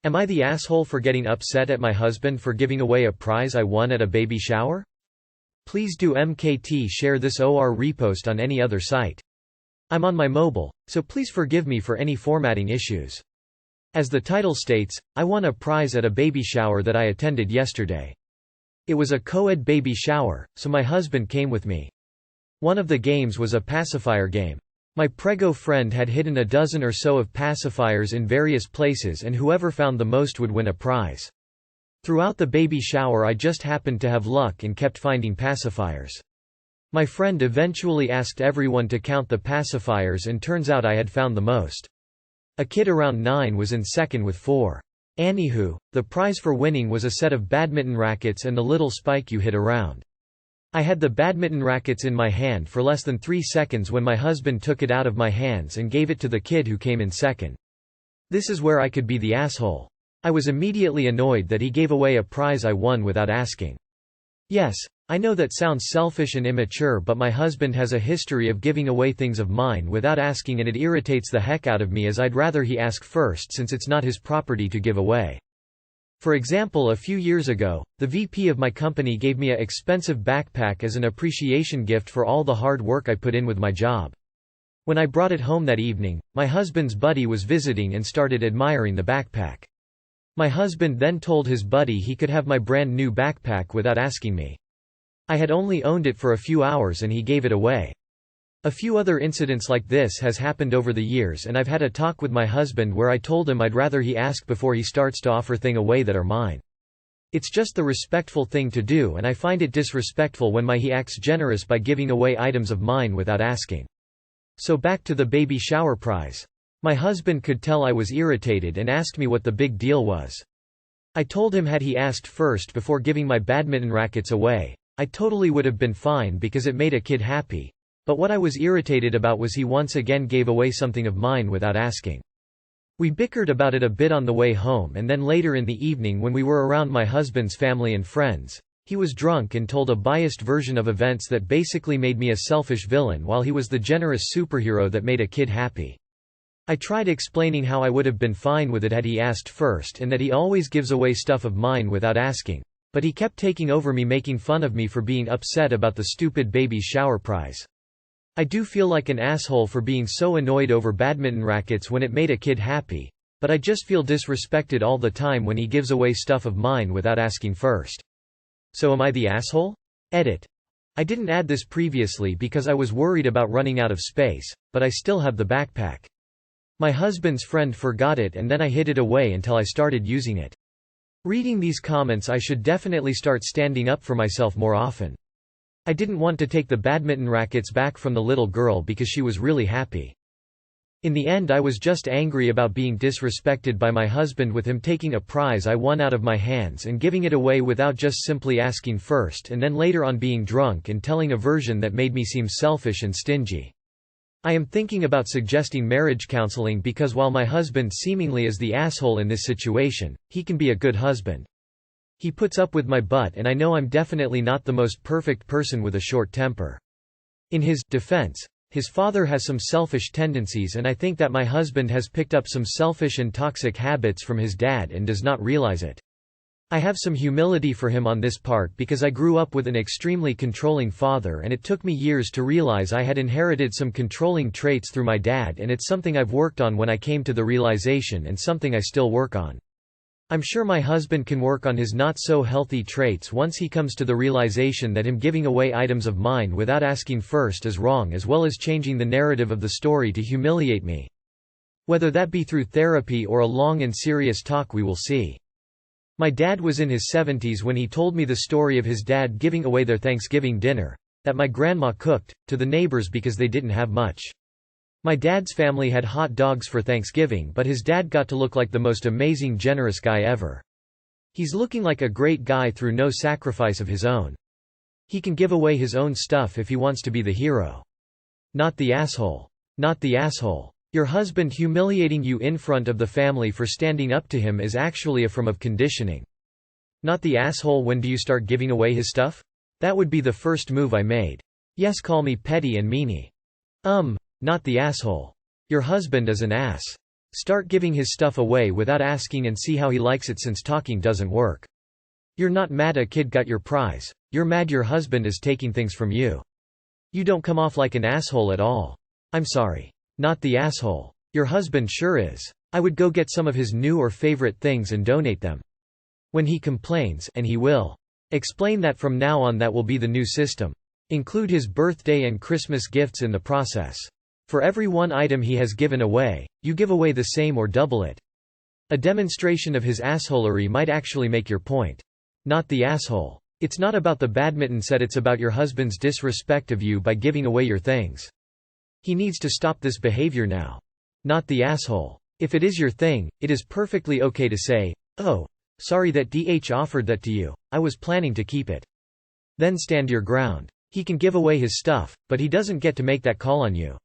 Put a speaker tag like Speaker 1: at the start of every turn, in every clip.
Speaker 1: Am I the asshole for getting upset at my husband for giving away a prize I won at a baby shower? Please do MKT share this or repost on any other site. I'm on my mobile, so please forgive me for any formatting issues. As the title states, I won a prize at a baby shower that I attended yesterday. It was a co-ed baby shower, so my husband came with me. One of the games was a pacifier game. My prego friend had hidden a dozen or so of pacifiers in various places, and whoever found the most would win a prize. Throughout the baby shower I just happened to have luck and kept finding pacifiers. My friend eventually asked everyone to count the pacifiers, and turns out I had found the most. A kid around 9 was in second with 4. Anywho, the prize for winning was a set of badminton rackets and the little spike you hit around. I had the badminton rackets in my hand for less than 3 seconds when my husband took it out of my hands and gave it to the kid who came in second. This is where I could be the asshole. I was immediately annoyed that he gave away a prize I won without asking. Yes, I know that sounds selfish and immature, but my husband has a history of giving away things of mine without asking, and it irritates the heck out of me, as I'd rather he ask first since it's not his property to give away. For example, a few years ago, the VP of my company gave me a expensive backpack as an appreciation gift for all the hard work I put in with my job. When I brought it home that evening, my husband's buddy was visiting and started admiring the backpack. My husband then told his buddy he could have my brand new backpack without asking me. I had only owned it for a few hours and he gave it away. A few other incidents like this has happened over the years, and I've had a talk with my husband where I told him I'd rather he ask before he starts to offer things away that are mine. It's just the respectful thing to do, and I find it disrespectful when he acts generous by giving away items of mine without asking. So back to the baby shower prize. My husband could tell I was irritated and asked me what the big deal was. I told him had he asked first before giving my badminton rackets away, I totally would have been fine because it made a kid happy. But what I was irritated about was he once again gave away something of mine without asking. We bickered about it a bit on the way home, and then later in the evening when we were around my husband's family and friends, he was drunk and told a biased version of events that basically made me a selfish villain while he was the generous superhero that made a kid happy. I tried explaining how I would have been fine with it had he asked first, and that he always gives away stuff of mine without asking, but he kept taking over me, making fun of me for being upset about the stupid baby's shower prize. I do feel like an asshole for being so annoyed over badminton rackets when it made a kid happy, but I just feel disrespected all the time when he gives away stuff of mine without asking first. So am I the asshole? Edit. I didn't add this previously because I was worried about running out of space, but I still have the backpack. My husband's friend forgot it and then I hid it away until I started using it. Reading these comments, I should definitely start standing up for myself more often. I didn't want to take the badminton rackets back from the little girl because she was really happy. In the end, I was just angry about being disrespected by my husband with him taking a prize I won out of my hands and giving it away without just simply asking first, and then later on being drunk and telling a version that made me seem selfish and stingy. I am thinking about suggesting marriage counseling because while my husband seemingly is the asshole in this situation, he can be a good husband. He puts up with my butt, and I know I'm definitely not the most perfect person with a short temper. In his defense, his father has some selfish tendencies, and I think that my husband has picked up some selfish and toxic habits from his dad and does not realize it. I have some humility for him on this part because I grew up with an extremely controlling father, and it took me years to realize I had inherited some controlling traits through my dad, and it's something I've worked on when I came to the realization and something I still work on. I'm sure my husband can work on his not-so-healthy traits once he comes to the realization that him giving away items of mine without asking first is wrong, as well as changing the narrative of the story to humiliate me. Whether that be through therapy or a long and serious talk, we will see. My dad was in his 70s when he told me the story of his dad giving away their Thanksgiving dinner, that my grandma cooked, to the neighbors because they didn't have much. My dad's family had hot dogs for Thanksgiving, but his dad got to look like the most amazing, generous guy ever. He's looking like a great guy through no sacrifice of his own. He can give away his own stuff if he wants to be the hero. Not the asshole. Not the asshole. Your husband humiliating you in front of the family for standing up to him is actually a form of conditioning. Not the asshole. When do you start giving away his stuff? That would be the first move I made. Yes, call me petty and meanie. Not the asshole. Your husband is an ass. Start giving his stuff away without asking and see how he likes it, since talking doesn't work. You're not mad a kid got your prize, you're mad your husband is taking things from you. You don't come off like an asshole at all. I'm sorry. Not the asshole. Your husband sure is. I would go get some of his new or favorite things and donate them. When he complains, and he will, explain that from now on that will be the new system. Include his birthday and Christmas gifts in the process. For every one item he has given away, you give away the same or double it. A demonstration of his assholery might actually make your point. Not the asshole. It's not about the badminton set, it's about your husband's disrespect of you by giving away your things. He needs to stop this behavior now. Not the asshole. If it is your thing, it is perfectly okay to say, "Oh, sorry that DH offered that to you, I was planning to keep it." Then stand your ground. He can give away his stuff, but he doesn't get to make that call on you.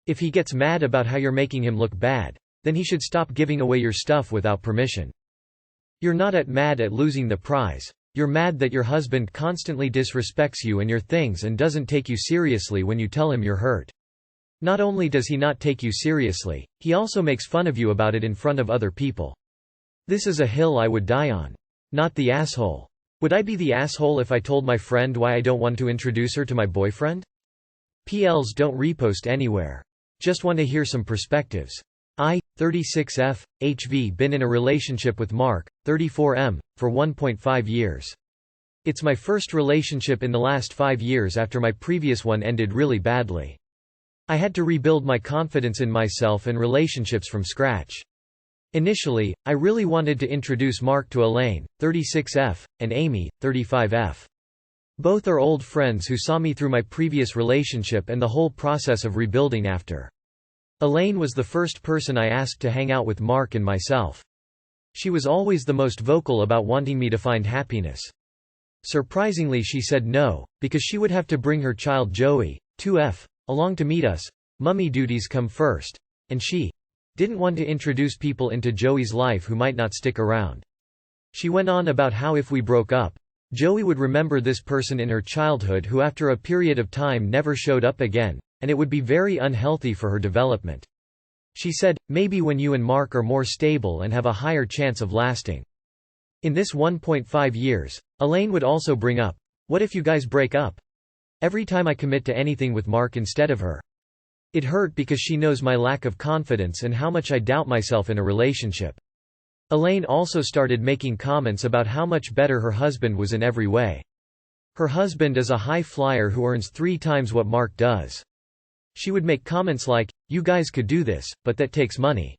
Speaker 1: If he gets mad about how you're making him look bad, then he should stop giving away your stuff without permission. You're not mad at losing the prize. You're mad that your husband constantly disrespects you and your things and doesn't take you seriously when you tell him you're hurt. Not only does he not take you seriously, he also makes fun of you about it in front of other people. This is a hill I would die on. Not the asshole. Would I be the asshole if I told my friend why I don't want to introduce her to my boyfriend? PLs don't repost anywhere. Just want to hear some perspectives. I, 36F, HV been in a relationship with Mark, 34M, for 1.5 years. It's my first relationship in the last 5 years after my previous one ended really badly. I had to rebuild my confidence in myself and relationships from scratch. Initially, I really wanted to introduce Mark to Elaine, 36F, and Amy, 35F. Both are old friends who saw me through my previous relationship and the whole process of rebuilding after. Elaine was the first person I asked to hang out with Mark and myself. She was always the most vocal about wanting me to find happiness. Surprisingly, she said no, because she would have to bring her child Joey, 2F, along to meet us. Mummy duties come first. And she didn't want to introduce people into Joey's life who might not stick around. She went on about how if we broke up, Joey would remember this person in her childhood who after a period of time never showed up again, and it would be very unhealthy for her development. She said, maybe when you and Mark are more stable and have a higher chance of lasting. In this 1.5 years, Elaine would also bring up, what if you guys break up? Every time I commit to anything with Mark instead of her. It hurt because she knows my lack of confidence and how much I doubt myself in a relationship. Elaine also started making comments about how much better her husband was in every way. Her husband is a high flyer who earns 3 times what Mark does. She would make comments like, you guys could do this, but that takes money.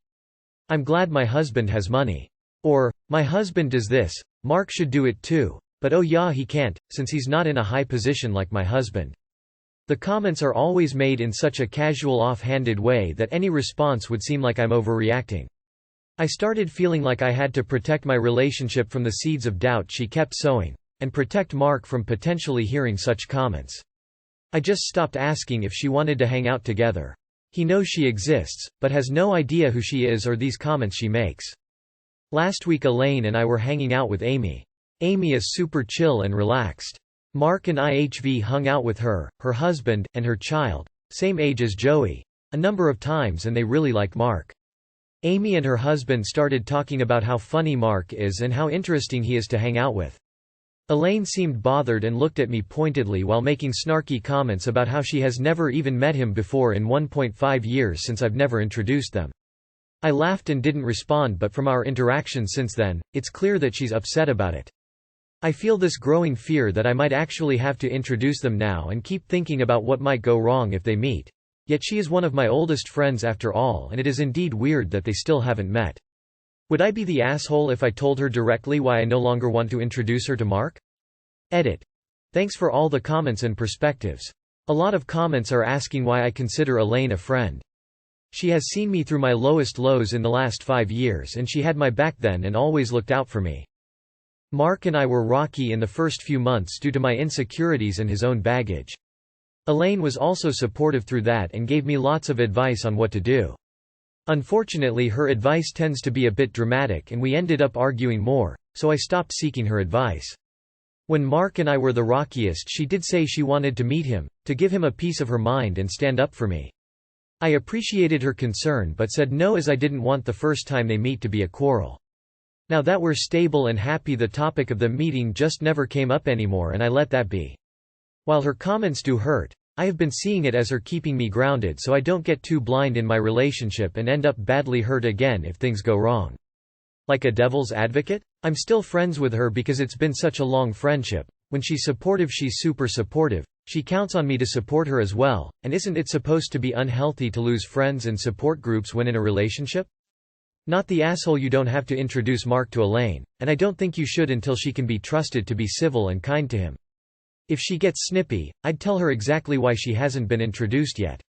Speaker 1: I'm glad my husband has money. Or, my husband does this, Mark should do it too, but oh yeah he can't, since he's not in a high position like my husband. The comments are always made in such a casual off-handed way that any response would seem like I'm overreacting. I started feeling like I had to protect my relationship from the seeds of doubt she kept sowing, and protect Mark from potentially hearing such comments. I just stopped asking if she wanted to hang out together. He knows she exists, but has no idea who she is or these comments she makes. Last week Elaine and I were hanging out with Amy. Amy is super chill and relaxed. Mark and IHV hung out with her, her husband, and her child, same age as Joey, a number of times and they really like Mark. Amy and her husband started talking about how funny Mark is and how interesting he is to hang out with. Elaine seemed bothered and looked at me pointedly while making snarky comments about how she has never even met him before in 1.5 years since I've never introduced them. I laughed and didn't respond, but from our interaction since then, it's clear that she's upset about it. I feel this growing fear that I might actually have to introduce them now and keep thinking about what might go wrong if they meet. Yet she is one of my oldest friends after all, and it is indeed weird that they still haven't met. Would I be the asshole if I told her directly why I no longer want to introduce her to Mark? Edit. Thanks for all the comments and perspectives. A lot of comments are asking why I consider Elaine a friend. She has seen me through my lowest lows in the last 5 years and she had my back then and always looked out for me. Mark and I were rocky in the first few months due to my insecurities and his own baggage. Elaine was also supportive through that and gave me lots of advice on what to do. Unfortunately, her advice tends to be a bit dramatic and we ended up arguing more, so I stopped seeking her advice. When Mark and I were the rockiest, she did say she wanted to meet him, to give him a piece of her mind and stand up for me. I appreciated her concern but said no as I didn't want the first time they meet to be a quarrel. Now that we're stable and happy, the topic of the meeting just never came up anymore and I let that be. While her comments do hurt, I have been seeing it as her keeping me grounded so I don't get too blind in my relationship and end up badly hurt again if things go wrong. Like a devil's advocate? I'm still friends with her because it's been such a long friendship. When she's supportive, she's super supportive. She counts on me to support her as well, and isn't it supposed to be unhealthy to lose friends and support groups when in a relationship? Not the asshole. You don't have to introduce Mark to Elaine, and I don't think you should until she can be trusted to be civil and kind to him. If she gets snippy, I'd tell her exactly why she hasn't been introduced yet.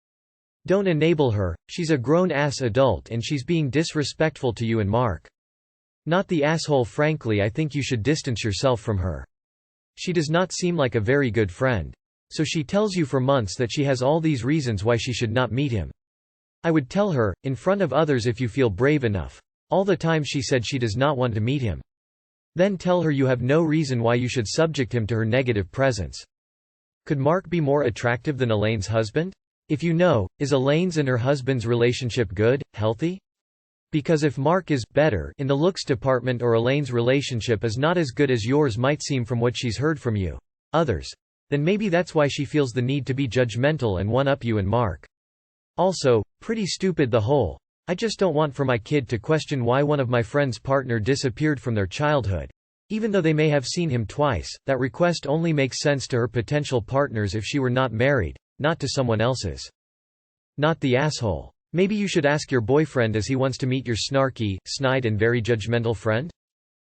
Speaker 1: Don't enable her, she's a grown-ass adult and she's being disrespectful to you and Mark. Not the asshole. Frankly, I think you should distance yourself from her. She does not seem like a very good friend. So she tells you for months that she has all these reasons why she should not meet him. I would tell her, in front of others if you feel brave enough. All the time she said she does not want to meet him. Then tell her you have no reason why you should subject him to her negative presence. Could Mark be more attractive than Elaine's husband? If you know, is Elaine's and her husband's relationship good, healthy? Because if Mark is better in the looks department or Elaine's relationship is not as good as yours might seem from what she's heard from you, others, then maybe that's why she feels the need to be judgmental and one-up you and Mark. Also, pretty stupid the whole, I just don't want for my kid to question why one of my friend's partner disappeared from their childhood. Even though they may have seen him twice, that request only makes sense to her potential partners if she were not married, not to someone else's. Not the asshole. Maybe you should ask your boyfriend as he wants to meet your snarky, snide and very judgmental friend?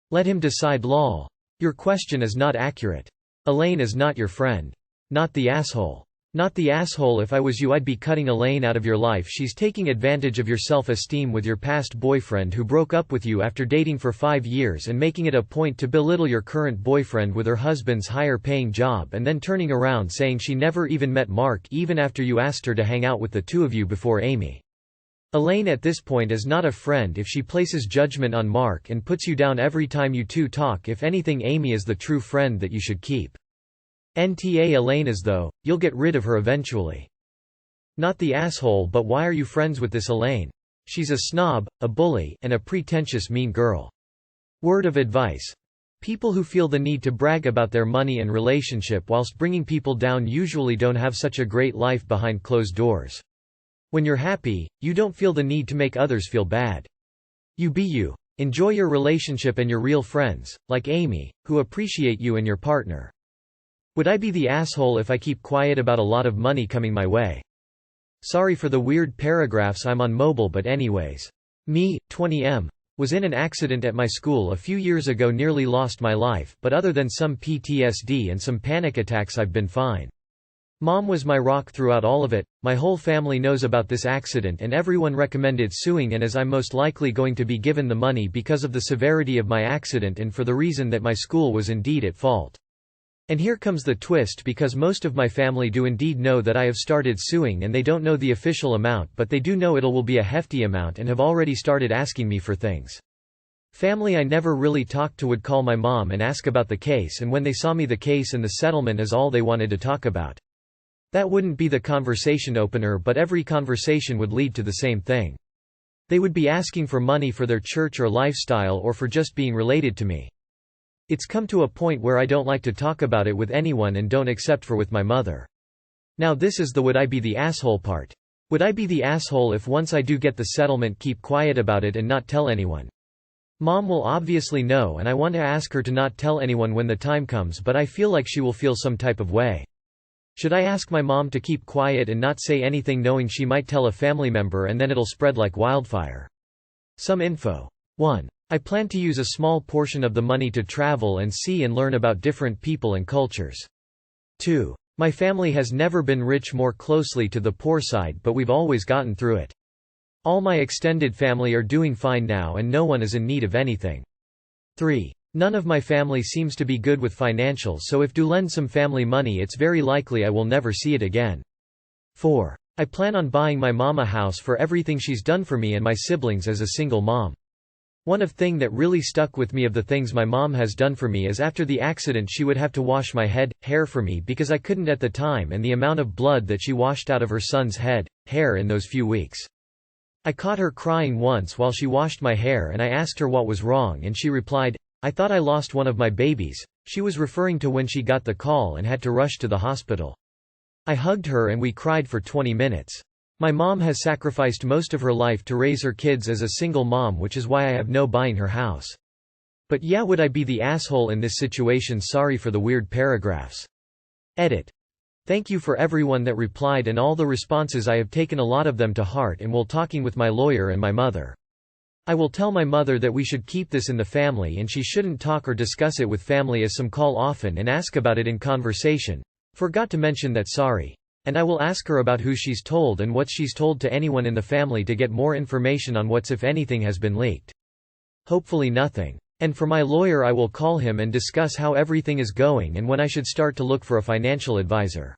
Speaker 1: Let him decide. Lol. Your question is not accurate. Elaine is not your friend. Not the asshole. Not the asshole. If I was you, I'd be cutting Elaine out of your life. She's taking advantage of your self-esteem with your past boyfriend who broke up with you after dating for 5 years and making it a point to belittle your current boyfriend with her husband's higher-paying job and then turning around saying she never even met Mark even after you asked her to hang out with the two of you before Amy. Elaine at this point is not a friend if she places judgment on Mark and puts you down every time you two talk. If anything, Amy is the true friend that you should keep. NTA Elaine is though, you'll get rid of her eventually. Not the asshole. But why are you friends with this Elaine? She's a snob, a bully, and a pretentious mean girl. Word of advice. People who feel the need to brag about their money and relationship whilst bringing people down usually don't have such a great life behind closed doors. When you're happy, you don't feel the need to make others feel bad. You be you. Enjoy your relationship and your real friends, like Amy, who appreciate you and your partner. Would I be the asshole if I keep quiet about a lot of money coming my way? Sorry for the weird paragraphs. I'm on mobile, but anyways. Me, 20M. Was in an accident at my school a few years ago, nearly lost my life, but other than some PTSD and some panic attacks I've been fine. Mom was my rock throughout all of it. My whole family knows about this accident and everyone recommended suing, and as I'm most likely going to be given the money because of the severity of my accident and for the reason that my school was indeed at fault. And here comes the twist, because most of my family do indeed know that I have started suing, and they don't know the official amount, but they do know it will be a hefty amount and have already started asking me for things. Family I never really talked to would call my mom and ask about the case, and when they saw me, the case and the settlement is all they wanted to talk about. That wouldn't be the conversation opener, but every conversation would lead to the same thing. They would be asking for money for their church or lifestyle or for just being related to me. It's come to a point where I don't like to talk about it with anyone and don't except for with my mother. Now this is the would I be the asshole part. Would I be the asshole if once I do get the settlement, keep quiet about it and not tell anyone? Mom will obviously know, and I want to ask her to not tell anyone when the time comes, but I feel like she will feel some type of way. Should I ask my mom to keep quiet and not say anything, knowing she might tell a family member and then it'll spread like wildfire? Some info. 1. I plan to use a small portion of the money to travel and see and learn about different people and cultures. 2. My family has never been rich, more closely to the poor side, but we've always gotten through it. All my extended family are doing fine now and no one is in need of anything. 3. None of my family seems to be good with financials, so if do lend some family money, it's very likely I will never see it again. 4. I plan on buying my mom a house for everything she's done for me and my siblings as a single mom. One of thing that really stuck with me of the things my mom has done for me is after the accident she would have to wash my hair for me because I couldn't at the time, and the amount of blood that she washed out of her son's hair in those few weeks. I caught her crying once while she washed my hair and I asked her what was wrong and she replied, "I thought I lost one of my babies." She was referring to when she got the call and had to rush to the hospital. I hugged her and we cried for 20 minutes. My mom has sacrificed most of her life to raise her kids as a single mom, which is why I have no buying her house. But yeah, would I be the asshole in this situation? Sorry for the weird paragraphs. Edit. Thank you for everyone that replied and all the responses. I have taken a lot of them to heart and will talking with my lawyer and my mother. I will tell my mother that we should keep this in the family and she shouldn't talk or discuss it with family as some call often and ask about it in conversation. Forgot to mention that, sorry. And I will ask her about who she's told and what she's told to anyone in the family to get more information on what's if anything has been leaked. Hopefully nothing. And for my lawyer I will call him and discuss how everything is going and when I should start to look for a financial advisor.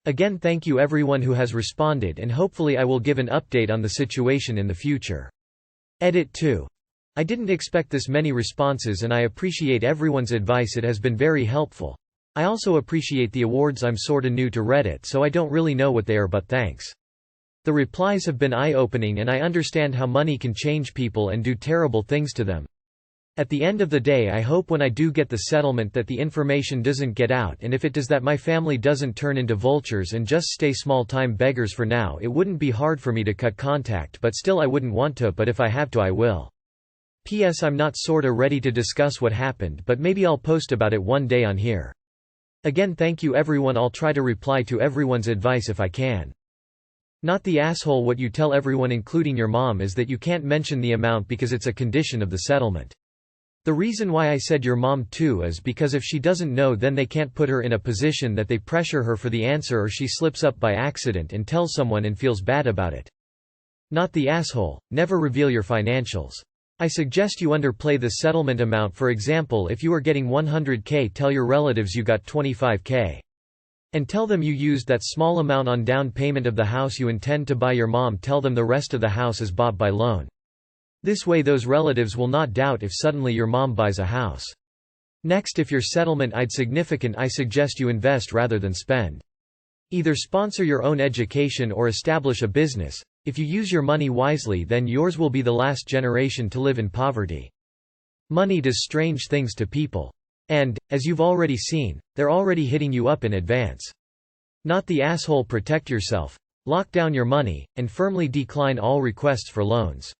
Speaker 1: Again, thank you everyone who has responded and hopefully I will give an update on the situation in the future. Edit 2. I didn't expect this many responses and I appreciate everyone's advice, it has been very helpful. I also appreciate the awards. I'm sorta new to Reddit so I don't really know what they are, but thanks. The replies have been eye-opening and I understand how money can change people and do terrible things to them. At the end of the day I hope when I do get the settlement that the information doesn't get out, and if it does that my family doesn't turn into vultures and just stay small-time beggars for now. It wouldn't be hard for me to cut contact, but still I wouldn't want to, but if I have to I will. P.S. I'm not sorta ready to discuss what happened, but maybe I'll post about it one day on here. Again, thank you everyone. I'll try to reply to everyone's advice if I can. Not the asshole. What you tell everyone including your mom is that you can't mention the amount because it's a condition of the settlement. The reason why I said your mom too is because if she doesn't know then they can't put her in a position that they pressure her for the answer or she slips up by accident and tells someone and feels bad about it. Not the asshole. Never reveal your financials. I suggest you underplay the settlement amount. For example, if you are getting $100K, tell your relatives you got $25K. And tell them you used that small amount on down payment of the house you intend to buy your mom. Tell them the rest of the house is bought by loan. This way those relatives will not doubt if suddenly your mom buys a house. Next, if your settlement is significant, I suggest you invest rather than spend. Either sponsor your own education or establish a business. If you use your money wisely, then yours will be the last generation to live in poverty. Money does strange things to people. And, as you've already seen, they're already hitting you up in advance. Not the asshole. Protect yourself. Lock down your money, and firmly decline all requests for loans.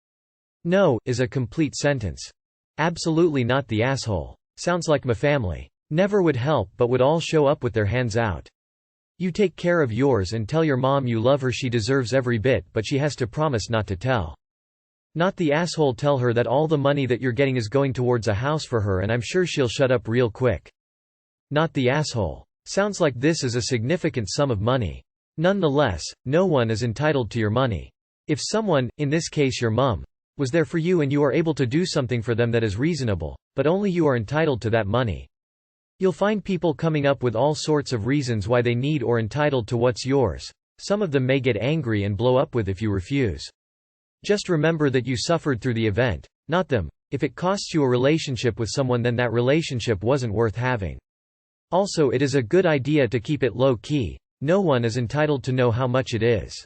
Speaker 1: No is a complete sentence. Absolutely not the asshole. Sounds like my family. Never would help but would all show up with their hands out. You take care of yours and tell your mom you love her. She deserves every bit, but she has to promise not to tell. Not the asshole. Tell her that all the money that you're getting is going towards a house for her and I'm sure she'll shut up real quick. Not the asshole. Sounds like this is a significant sum of money. Nonetheless, no one is entitled to your money. If someone, in this case your mom, was there for you and you are able to do something for them that is reasonable, but only you are entitled to that money. You'll find people coming up with all sorts of reasons why they need or entitled to what's yours. Some of them may get angry and blow up with if you refuse. Just remember that you suffered through the event, not them. If it costs you a relationship with someone, then that relationship wasn't worth having. Also, it is a good idea to keep it low key. No one is entitled to know how much it is.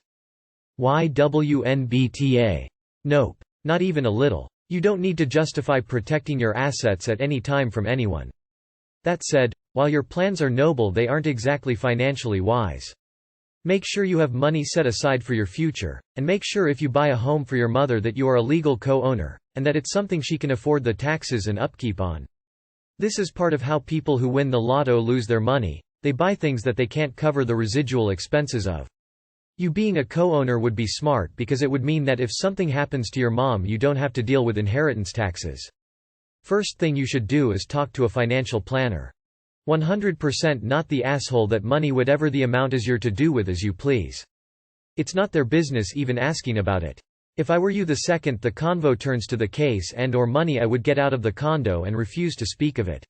Speaker 1: YWNBTA. Nope. Not even a little. You don't need to justify protecting your assets at any time from anyone. That said, while your plans are noble, they aren't exactly financially wise. Make sure you have money set aside for your future, and make sure if you buy a home for your mother that you are a legal co-owner, and that it's something she can afford the taxes and upkeep on. This is part of how people who win the lotto lose their money. They buy things that they can't cover the residual expenses of. You being a co-owner would be smart because it would mean that if something happens to your mom you don't have to deal with inheritance taxes. First thing you should do is talk to a financial planner. 100% not the asshole. That money, whatever the amount is, you're to do with as you please. It's not their business even asking about it. If I were you, the second the convo turns to the case and or money, I would get out of the condo and refuse to speak of it.